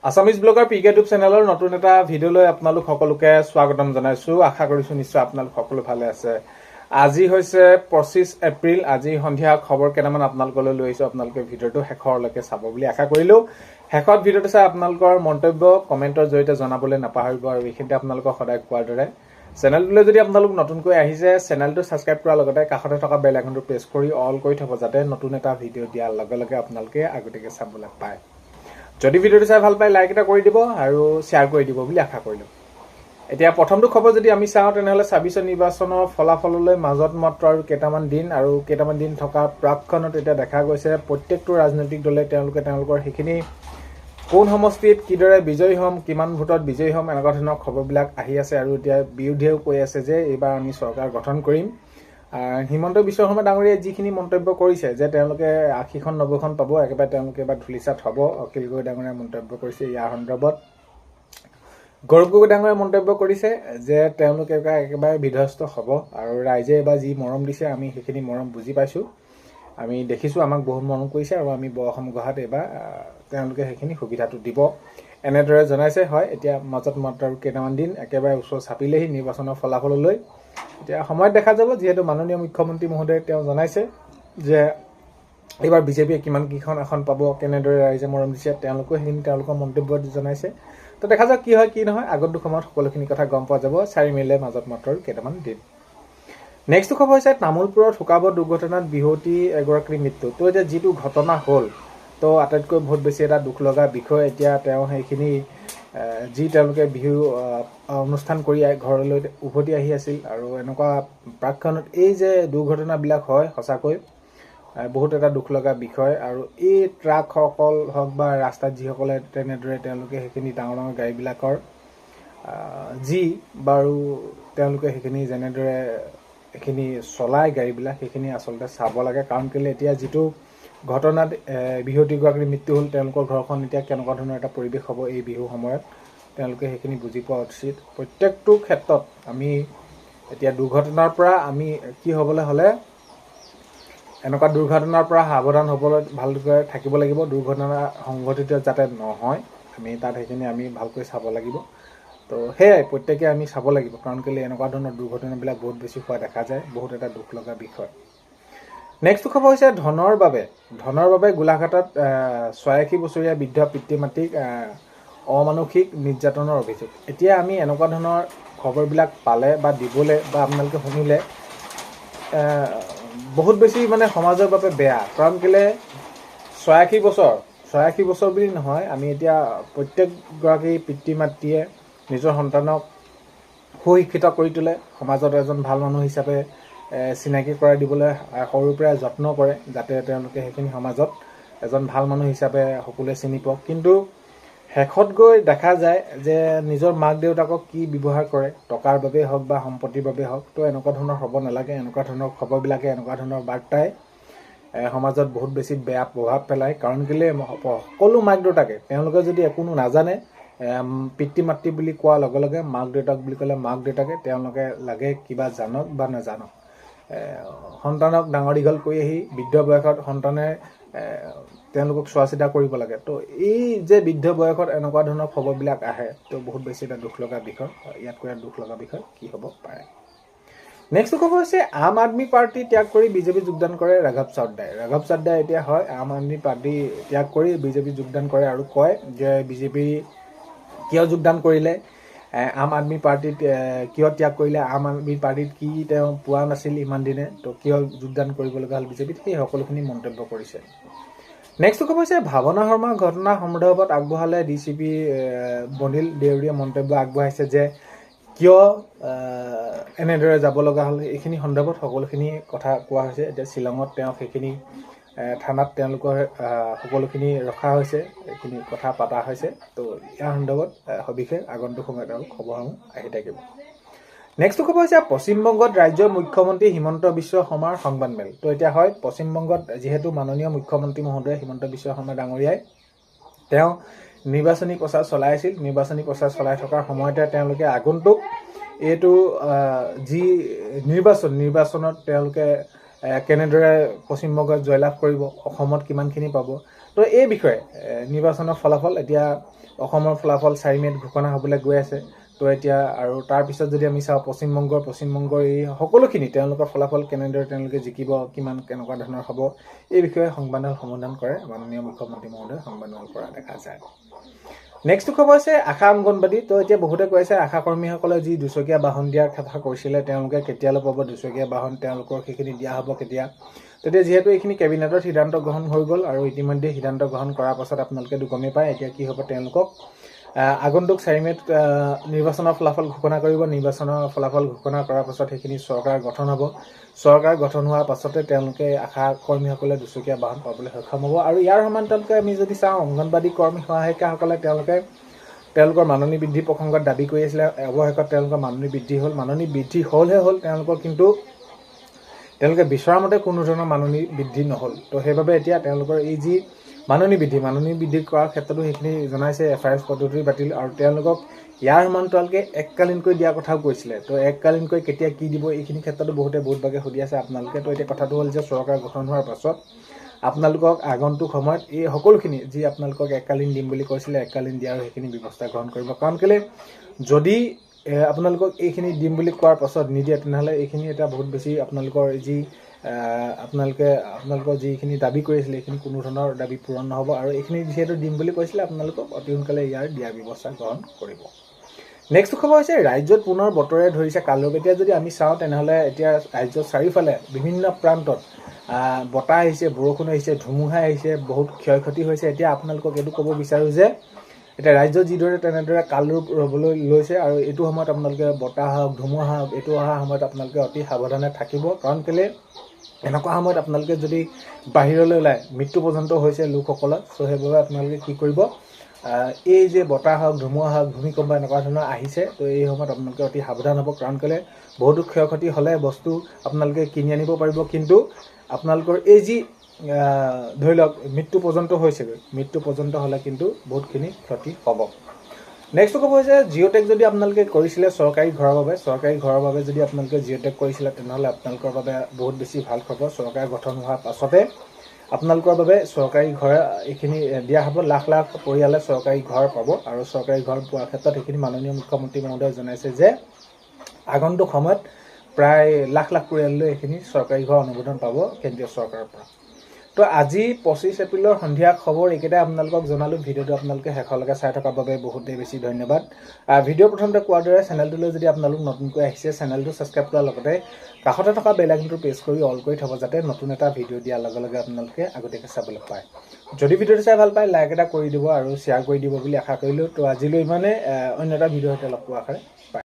Assamese blogger পিকে YouTube চেনেলৰ নতুন এটা ভিডিঅ'লৈ আপোনালোক সকলোকে স্বাগতম জনাইছো। আশা কৰিছো নিশ্চয় আপোনালোক সকলো ভালে আছে। আজি হৈছে 25 এপ্ৰিল। আজি সন্ধিয়া খবৰ কেইটামান আপোনালোকলৈ লৈ আহিছো। আপোনালোকে ভিডিঅ'টো শেষৰলৈকে চাব বুলি আশা কৰিলো। শেষত ভিডিঅ'টো চাই আপোনালোকৰ মন্তব্য কমেণ্টৰ জৰিয়তে জনাবলৈ নাপাহৰিব। আৰু এইখিনিতে আপোনালোকক সদায় কোৱাৰ দৰে চেনেলটোলৈ যদি আপোনালোক নতুনকৈ আহিছে, চেনেলটো ছাবস্ক্ৰাইব কৰাৰ লগতে কাষতে থকা বেল আইকনটো প্ৰেছ কৰি অল কৰি থব, যাতে নতুন এটা ভিডিঅ' দিয়াৰ লগে লগে আপোনালোকে আগতীয়াকৈ চাবলৈ পায়। যদি ভিডিঅ'টো চাই ভাল পায় লাইক এটা কৰি দিব আৰু শ্বেয়াৰ কৰি দিব বুলি আশা কৰিলোঁ। এতিয়া প্ৰথমটো খবৰ যদি আমি চাওঁ, তেনেহ'লে 26 নিৰ্বাচনৰ ফলাফললৈ মাজত মাত্ৰ আৰু কেইটামান দিন থকাৰ প্ৰাকক্ষণত এতিয়া দেখা গৈছে প্ৰত্যেকটো ৰাজনৈতিক দলে তেওঁলোকৰ সেইখিনি কোন সমষ্টিত কিদৰে বিজয়ী হ'ম, কিমান ভোটত বিজয়ী হ'ম, এনেকুৱা ধৰণৰ খবৰবিলাক আহি আছে। আৰু এতিয়া বিৰোধীয়েও কৈ আছে যে এইবাৰ আমি চৰকাৰ গঠন কৰিম। হিমন্ত বিশ্ব শৰ্মা ডাঙৰীয়াই যিখিনি মন্তব্য কৰিছে যে তেওঁলোকে 80খন 90খন পাব, একেবাৰে তেওঁলোকে এবাৰ ধূলিচাত হ'ব, অখিল গগৈ ডাঙৰীয়াই মন্তব্য কৰিছে। ইয়াৰ সন্দৰ্ভত গৌৰৱ গগৈ ডাঙৰীয়াই মন্তব্য কৰিছে যে তেওঁলোকে একেবাৰে বিধ্বস্ত হ'ব আৰু ৰাইজে এবাৰ যি মৰম দিছে আমি সেইখিনি মৰম বুজি পাইছোঁ, আমি দেখিছোঁ, আমাক বহুত মৰম কৰিছে আৰু আমি বৰঅসম গঢ়াত এইবাৰ তেওঁলোকে সেইখিনি সুবিধাটো দিব, এনেদৰে জনাইছে। হয়, এতিয়া মাজত মাত্ৰ আৰু কেইটামান দিন একেবাৰে ওচৰ চাপিলেহি নিৰ্বাচনৰ ফলাফললৈ। এতিয়া সময়ত দেখা যাব, যিহেতু মাননীয় মুখ্যমন্ত্ৰী মহোদয়ে তেওঁ জনাইছে যে এইবাৰ বিজেপিয়ে কিমানকেইখন আসন পাব, কেনেদৰে ৰাইজে মৰম দিছে, তেওঁলোকেও সেইখিনি তেওঁলোকৰ মন্তব্য জনাইছে। তো দেখা যাওক কি হয় কি নহয়, আগন্তুক সময়ত সকলোখিনি কথা গম পোৱা যাব। 4 মে'লৈ মাজত মাত্ৰ কেইটামান দিন। নেক্সট খবৰ হৈছে তামোলপুৰত শোকাবহ দুৰ্ঘটনাত বিহতী এগৰাকীৰ মৃত্যু। তো এতিয়া যিটো ঘটনা হ'ল, তো আটাইতকৈ বহুত বেছি এটা দুখ লগা বিষয়। এতিয়া তেওঁ সেইখিনি তেওঁলোকে বিহু অনুষ্ঠান কৰি ঘৰলৈ উভতি আহি আছিল আৰু এনেকুৱা প্ৰাকক্ষণত এই যে দুৰ্ঘটনাবিলাক হয়, সঁচাকৈ বহুত এটা দুখ লগা বিষয়। আৰু এই ট্ৰাকসকল হওক বা ৰাস্তাত যিসকলে তেনেদৰে তেওঁলোকে সেইখিনি ডাঙৰ ডাঙৰ গাড়ীবিলাকৰ যি বাৰু তেওঁলোকে সেইখিনি যেনেদৰে এইখিনি চলাই গাড়ীবিলাক, সেইখিনি আচলতে চাব লাগে। কাৰণ কেলৈ এতিয়া যিটো ঘটনাত বিহতীগৰাকীৰ মৃত্যু হ'ল, তেওঁলোকৰ ঘৰখন এতিয়া কেনেকুৱা ধৰণৰ এটা পৰিৱেশ হ'ব এই বিহুৰ সময়ত, তেওঁলোকে সেইখিনি বুজি পোৱা উচিত। প্ৰত্যেকটো ক্ষেত্ৰত আমি এতিয়া দুৰ্ঘটনাৰ পৰা আমি কি হ'বলৈ হ'লে এনেকুৱা দুৰ্ঘটনাৰ পৰা সাৱধান হ'বলৈ ভালকৈ থাকিব লাগিব। দুৰ্ঘটনা সংঘটিত যাতে নহয়, আমি তাত সেইখিনি আমি ভালকৈ চাব লাগিব। তো সেয়াই প্ৰত্যেকে আমি চাব লাগিব, কাৰণ কেলৈ এনেকুৱা ধৰণৰ দুৰ্ঘটনাবিলাক বহুত বেছি হোৱা দেখা যায়। বহুত এটা দুখ লগা বিষয়। নেক্সট খবৰ হৈছে ধনৰ বাবে গোলাঘাটত 86 বছৰীয়া বৃদ্ধ পিতৃ মাতৃক অমানসিক নিৰ্যাতনৰ অভিযোগ। এতিয়া আমি এনেকুৱা ধৰণৰ খবৰবিলাক পালে বা দিবলৈ বা আপোনালোকে শুনিলে বহুত বেছি মানে সমাজৰ বাবে বেয়া। কাৰণ কেলৈ 86 বছৰ বুলি নহয়, আমি এতিয়া প্ৰত্যেকগৰাকী পিতৃ মাতৃয়ে নিজৰ সন্তানক সুশিক্ষিত কৰি তোলে, সমাজত এজন ভাল মানুহ হিচাপে চিনাকি কৰাই দিবলৈ সৰুৰ পৰাই যত্ন কৰে, যাতে তেওঁলোকে সেইখিনি সমাজত এজন ভাল মানুহ হিচাপে সকলোৱে চিনি পাওক। কিন্তু শেষত গৈ দেখা যায় যে নিজৰ মাক দেউতাকক কি ব্যৱহাৰ কৰে, টকাৰ বাবেই হওক বা সম্পত্তিৰ বাবেই হওক। তো এনেকুৱা ধৰণৰ হ'ব নালাগে। এনেকুৱা ধৰণৰ খবৰবিলাকে, এনেকুৱা ধৰণৰ বাৰ্তাই সমাজত বহুত বেছি বেয়া প্ৰভাৱ পেলায়। কাৰণ কেলৈ সকলো মাক দেউতাকে তেওঁলোকে যদি একো নাজানে, পিতৃ মাতৃ বুলি কোৱাৰ লগে লগে মাক দেউতাক বুলি ক'লে মাক দেউতাকে তেওঁলোকে লাগে কিবা জানক বা নাজানক, সন্তানক ডাঙৰ দীঘল কৰি আহি বৃদ্ধ বয়সত সন্তানে তেওঁলোকক চোৱা চিতা কৰিব লাগে। তো এই যে বৃদ্ধ বয়সত এনেকুৱা ধৰণৰ খবৰবিলাক আহে, তো বহুত বেছি এটা দুখ লগা বিষয়। ইয়াতকৈ দুখ লগা বিষয় কি হ'ব পাৰে। নেক্সট খবৰ হৈছে আম আদমি পাৰ্টি ত্যাগ কৰি বিজেপি যোগদান কৰে ৰাঘৱ চাড্ডাই। এতিয়া হয়, আম আদমি পাৰ্টি ত্যাগ কৰি বিজেপি যোগদান কৰে আৰু কয় যে বিজেপি কিয় যোগদান কৰিলে, আম আদমি পাৰ্টিত কিয় ত্যাগ কৰিলে, আম আদমি পাৰ্টিত কি তেওঁ পোৱা নাছিল ইমান দিনে, তো কিয় যোগদান কৰিব লগা হ'ল বিজেপিত, সেই সকলোখিনি মন্তব্য কৰিছে। নেক্সট খবৰ হৈছে ভাৱনা শৰ্মা ঘটনা সন্দৰ্ভত আগবঢ়ালে DCP বনিল দেউৰীয়ে মন্তব্য আগবঢ়াইছে যে কিয় এনেদৰে যাব লগা হ'ল। এইখিনি সন্দৰ্ভত সকলোখিনি কথা কোৱা হৈছে। এতিয়া শ্বিলঙত তেওঁ সেইখিনি থানাত তেওঁলোকৰ সকলোখিনি ৰখা হৈছে, এইখিনি কথা পতা হৈছে। তো ইয়াৰ সন্দৰ্ভত সবিশেষ আগন্তুক সময়ত আৰু খবৰসমূহ আহি থাকিব। নেক্সট খবৰ হৈছে পশ্চিমবংগত ৰাজ্যৰ মুখ্যমন্ত্ৰী হিমন্ত বিশ্ব শৰ্মাৰ সংবাদমেল। তো এতিয়া হয়, পশ্চিমবংগত যিহেতু মাননীয় মুখ্যমন্ত্ৰী মহোদয় হিমন্ত বিশ্ব শৰ্মা ডাঙৰীয়াই তেওঁ নিৰ্বাচনী প্ৰচাৰ চলাই আছিল। নিৰ্বাচনী প্ৰচাৰ চলাই থকাৰ সময়তে তেওঁলোকে আগন্তুক এইটো যি নিৰ্বাচনত তেওঁলোকে কেনেদৰে পশ্চিমবংগত জয়লাভ কৰিব, অসমত কিমানখিনি পাব। তো এই বিষয়ে নিৰ্বাচনৰ ফলাফল এতিয়া অসমৰ ফলাফল 4 মে'ত ঘোষণা হ'বলৈ গৈ আছে। তো এতিয়া আৰু তাৰপিছত যদি আমি চাওঁ পশ্চিমবংগৰ এই সকলোখিনি তেওঁলোকৰ ফলাফল কেনেদৰে তেওঁলোকে জিকিব, কেনেকুৱা ধৰণৰ হ'ব, এই বিষয়ে সংবাদমেল সম্বোধন কৰে মাননীয় মুখ্যমন্ত্ৰী মহোদয় সংবাদমেল কৰা দেখা যায়। নেক্সট খবৰ হৈছে আশা অংগনবাদী। তো এতিয়া বহুতে কৈছে আশা কৰ্মীসকলে যি দুচকীয়া বাহন দিয়াৰ কথা কৈছিলে তেওঁলোকে কেতিয়ালৈ পাব দুচকীয়া বাহন, তেওঁলোকৰ সেইখিনি দিয়া হ'ব কেতিয়া। তেতিয়া যিহেতু এইখিনি কেবিনেটত সিদ্ধান্ত গ্ৰহণ হৈ গ'ল আৰু ইতিমধ্যে সিদ্ধান্ত গ্ৰহণ কৰাৰ পাছত আপোনালোকেতো গমেই পায় এতিয়া কি হ'ব। তেওঁলোকক আগন্তুক 4 মে'ত নিৰ্বাচনৰ ফলাফল ঘোষণা কৰিব। নিৰ্বাচনৰ ফলাফল ঘোষণা কৰাৰ পাছত সেইখিনি চৰকাৰ গঠন হ'ব। চৰকাৰ গঠন হোৱাৰ পাছতে তেওঁলোকে আশা কৰ্মীসকলে দুচকীয়া বাহন পাবলৈ সক্ষম হ'ব। আৰু ইয়াৰ সমান্তৰালকৈ আমি যদি চাওঁ অংগনবাদী কৰ্মী সহায়িকাসকলে তেওঁলোকৰ মাননি বৃদ্ধি প্ৰসংগত দাবী কৰি আছিলে। অৱশেষত তেওঁলোকৰ মাননি বৃদ্ধি হ'ল। মাননি বৃদ্ধি হ'লহে হ'ল, তেওঁলোকে বিচৰা মতে কোনো ধৰণৰ মাননি বৃদ্ধি নহ'ল। তো সেইবাবে এতিয়া তেওঁলোকৰ এই যি মাননি বৃদ্ধি কৰাৰ ক্ষেত্ৰতো সেইখিনি জনাইছে FIS পদ্ধতি বাতিল, আৰু তেওঁলোকক ইয়াৰ সমান্তৰালকৈ এককালীনকৈ দিয়াৰ কথাও কৈছিলে। তো এককালীনকৈ কেতিয়া কি দিব এইখিনি ক্ষেত্ৰতো বহুত ভাগে সুধি আছে আপোনালোকে। তো এতিয়া কথাটো হ'ল যে চৰকাৰ গঠন হোৱাৰ পাছত আপোনালোকক আগন্তুক সময়ত এই সকলোখিনি যি আপোনালোকক এককালীন দিম বুলি কৈছিলে এককালীন দিয়াৰ সেইখিনি ব্যৱস্থা গ্ৰহণ কৰিব। কাৰণ কেলৈ যদি আপোনালোকক এইখিনি দিম বুলি কোৱাৰ পাছত নিদিয়ে তেনেহ'লে এইখিনি এটা বহুত বেছি আপোনালোকৰ যি আপোনালোকৰ যিখিনি দাবী কৰিছিলে এইখিনি কোনো ধৰণৰ দাবী পূৰণ নহ'ব। আৰু এইখিনি যিহেতু দিম বুলি কৈছিলে আপোনালোকক অতি সোনকালে দিয়াৰ ব্যৱস্থা গ্ৰহণ কৰিব। নেক্সট খবৰ হৈছে ৰাজ্যত পুনৰ বতৰে ধৰিছে কালৰূপ। এতিয়া যদি আমি চাওঁ তেনেহ'লে এতিয়া ৰাজ্যৰ চাৰিওফালে বিভিন্ন প্ৰান্তত বতাহ আহিছে, বৰষুণ আহিছে, ধুমুহা আহিছে, বহুত ক্ষয় ক্ষতি হৈছে। এতিয়া আপোনালোকক এইটো ক'ব বিচাৰোঁ যে এতিয়া ৰাজ্যত যিদৰে তেনেদৰে কালৰূপ ৰ'বলৈ লৈছে আৰু এইটো সময়ত আপোনালোকে বতাহ হওক ধুমুহা হওক এইটো অহা সময়ত আপোনালোকে অতি সাৱধানে থাকিব। কাৰণ কেলৈ এনেকুৱা সময়ত আপোনালোকে যদি বাহিৰলৈ ওলাই মৃত্যু পৰ্যন্ত হৈছে লোকসকলৰ। চ' সেইবাবে আপোনালোকে কি কৰিব, এই যে বতাহ হওক ধুমুহা হওক ভূমিকম্প এনেকুৱা ধৰণৰ আহিছে, তো এই সময়ত আপোনালোকে অতি সাৱধান হ'ব। কাৰণ কেলৈ বহুতো ক্ষয় ক্ষতি হ'লে বস্তু আপোনালোকে কিনি আনিব পাৰিব, কিন্তু আপোনালোকৰ এই যি ধৰি লওক মৃত্যু পৰ্যন্ত হ'লে কিন্তু বহুতখিনি ক্ষতি হ'ব। নেক্সট ক'ব হৈছে জিঅ'টেক যদি আপোনালোকে কৰিছিলে চৰকাৰী ঘৰৰ বাবে যদি আপোনালোকে জিঅ'টেক কৰিছিলে তেনেহ'লে আপোনালোকৰ বাবে বহুত বেছি ভাল খবৰ। চৰকাৰ গঠন হোৱাৰ পাছতে আপোনালোকৰ বাবে চৰকাৰী ঘৰ এইখিনি দিয়া হ'ব। লাখ লাখ পৰিয়ালে চৰকাৰী ঘৰ পাব, আৰু চৰকাৰী ঘৰ পোৱাৰ ক্ষেত্ৰত এইখিনি মাননীয় মুখ্যমন্ত্ৰী মহোদয়ে জনাইছে যে আগন্তুক সময়ত প্ৰায় লাখ লাখ পৰিয়াললৈ এইখিনি চৰকাৰী ঘৰ অনুমোদন পাব কেন্দ্ৰীয় চৰকাৰৰ পৰা। তো আজি 25 এপ্ৰিলৰ সন্ধিয়া খবৰ এইকেইটা আপোনালোকক জনালোঁ। ভিডিঅ'টো আপোনালোকে শেষলৈকে চাই থকাৰ বাবে বহুতেই বেছি ধন্যবাদ। ভিডিঅ' প্ৰথমতে কোৱাৰ দৰে চেনেলটোলৈ যদি আপোনালোক নতুনকৈ আহিছে চেনেলটো ছাবস্ক্ৰাইব কৰাৰ লগতে কাষতে থকা বেল আইকনটো প্ৰেছ কৰি অল কৰি থ'ব, যাতে নতুন এটা ভিডিঅ' দিয়াৰ লগে লগে আপোনালোকে আগতীয়াকৈ চাবলৈ পায়। যদি ভিডিঅ'টো চাই ভাল পায় লাইক এটা কৰি দিব আৰু শ্বেয়াৰ কৰি দিব বুলি আশা কৰিলোঁ। তো আজিলৈ ইমানে, অন্য এটা ভিডিঅ'ৰ সৈতে লগ পোৱাৰ আশাৰে।